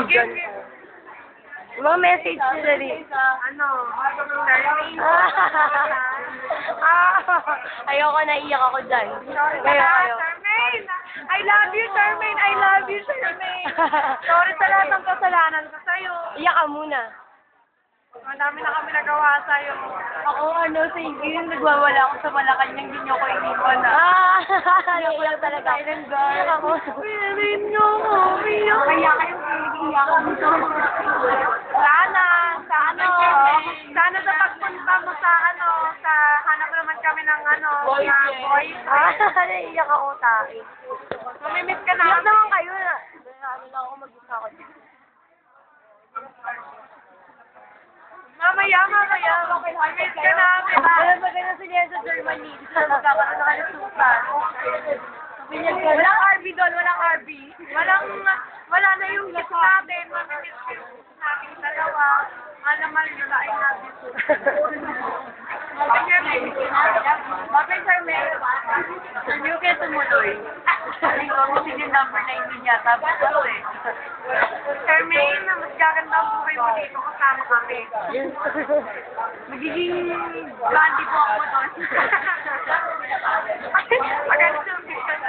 dyan. Mga message sila rin. Ano? Charmaine. Ayoko, naiyak ako dyan. Sorry sa Kaya lahat, kayo. Charmaine. I love you, Charmaine. I love you, Charmaine. Sorry sa lahat ng kasalanan ko sa'yo. Iyak ka muna. Madami na kami nagawa sa'yo. Ako, sige, nagwawala ako sa Malacanang, hindi niyo ko iniwan naiyak talaga. Iyak ako. Pinarin niyo ako. Kaya kayong iiyakan dito. Sana sa pagpunta mo sa sa hanap naman kami ng boyfriend. Naiyak ako, tae. Mamimiss ka na. Iyak naman kayo na. Ano lang ako, mag-isa ako dito. Mamaya. Mamimiss ka namin. Alam ba ganun sila sa Germany? Dito na magkakaroon na ng susan. Walang RB doon, walang RB. Wala na yung gift natin. Mamimiss ka natin dalawa. Alamal nyo na, I love you too. Bakit, Charmaine? Hindi ko kaya tumuloy. Hindi ko ako yung number 19 niya. Tapos ako eh. Charmaine, mas gaganda ang buhay mo dito kasama kami. Magiging bandi po ako doon. Magalit yung picture.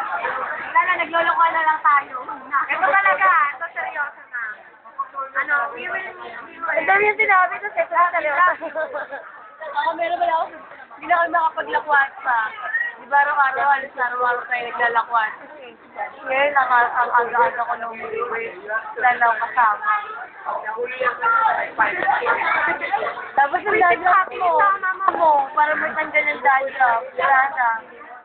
Lala, nagloloko na lang tayo. Ito talaga, ito seryoso na. We will. Ang dami yung sinabi ko sa seryoso. Ako meron ba ako? Hindi na ako makapaglakwan pa. Di ba araw-araw, alas na araw-araw tayo naglalakwan. Ngayon, ang aga-aga ko nung dalaw kasama. Tapos yung dadrop mo, para matanggal yung dadrop. Wala na.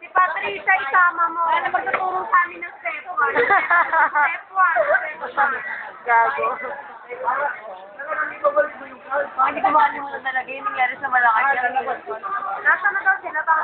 Si Patricia, isama mo. Ano magtuturo sa amin ng step 1? Step 1. Gago. Hindi ko makalimutan talaga yung nangyari sa Malacanang. Nasa na daw sila? Baka